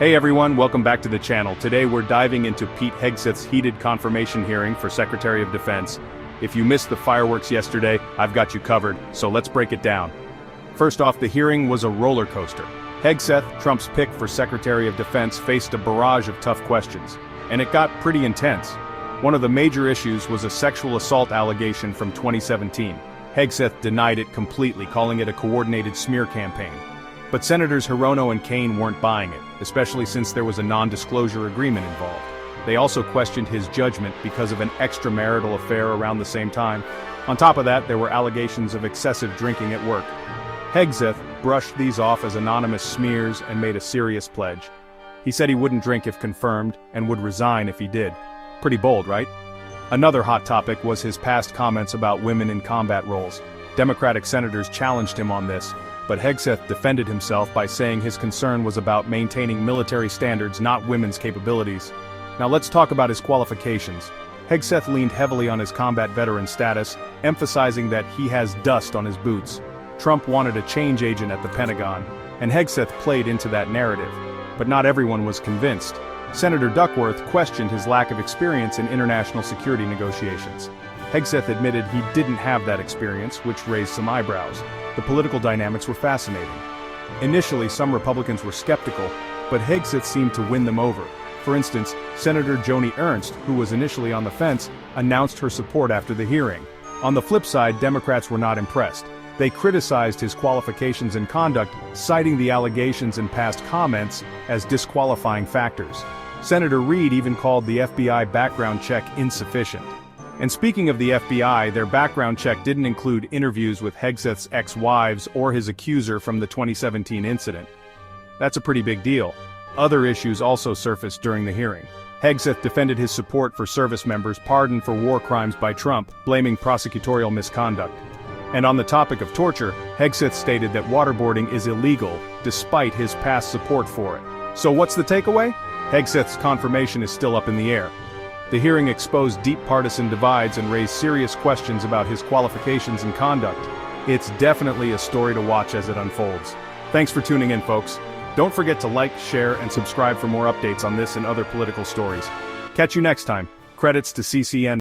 Hey everyone, welcome back to the channel. Today we're diving into Pete Hegseth's heated confirmation hearing for Secretary of Defense. If you missed the fireworks yesterday, I've got you covered, so let's break it down. First off, the hearing was a roller coaster. Hegseth, Trump's pick for Secretary of Defense, faced a barrage of tough questions, and it got pretty intense. One of the major issues was a sexual assault allegation from 2017. Hegseth denied it completely, calling it a coordinated smear campaign. But Senators Hirono and Kaine weren't buying it, especially since there was a non-disclosure agreement involved. They also questioned his judgment because of an extramarital affair around the same time. On top of that, there were allegations of excessive drinking at work. Hegseth brushed these off as anonymous smears and made a serious pledge. He said he wouldn't drink if confirmed, and would resign if he did. Pretty bold, right? Another hot topic was his past comments about women in combat roles. Democratic senators challenged him on this, but Hegseth defended himself by saying his concern was about maintaining military standards, not women's capabilities. Now let's talk about his qualifications. Hegseth leaned heavily on his combat veteran status, emphasizing that he has dust on his boots. Trump wanted a change agent at the Pentagon, and Hegseth played into that narrative. But not everyone was convinced. Senator Duckworth questioned his lack of experience in international security negotiations. Hegseth admitted he didn't have that experience, which raised some eyebrows. The political dynamics were fascinating. Initially, some Republicans were skeptical, but Hegseth seemed to win them over. For instance, Senator Joni Ernst, who was initially on the fence, announced her support after the hearing. On the flip side, Democrats were not impressed. They criticized his qualifications and conduct, citing the allegations and past comments as disqualifying factors. Senator Reid even called the FBI background check insufficient. And speaking of the FBI, their background check didn't include interviews with Hegseth's ex-wives or his accuser from the 2017 incident. That's a pretty big deal. Other issues also surfaced during the hearing. Hegseth defended his support for service members pardoned for war crimes by Trump, blaming prosecutorial misconduct. And on the topic of torture, Hegseth stated that waterboarding is illegal, despite his past support for it. So what's the takeaway? Hegseth's confirmation is still up in the air. The hearing exposed deep partisan divides and raised serious questions about his qualifications and conduct. It's definitely a story to watch as it unfolds. Thanks for tuning in, folks. Don't forget to like, share, and subscribe for more updates on this and other political stories. Catch you next time. Credits to CCN.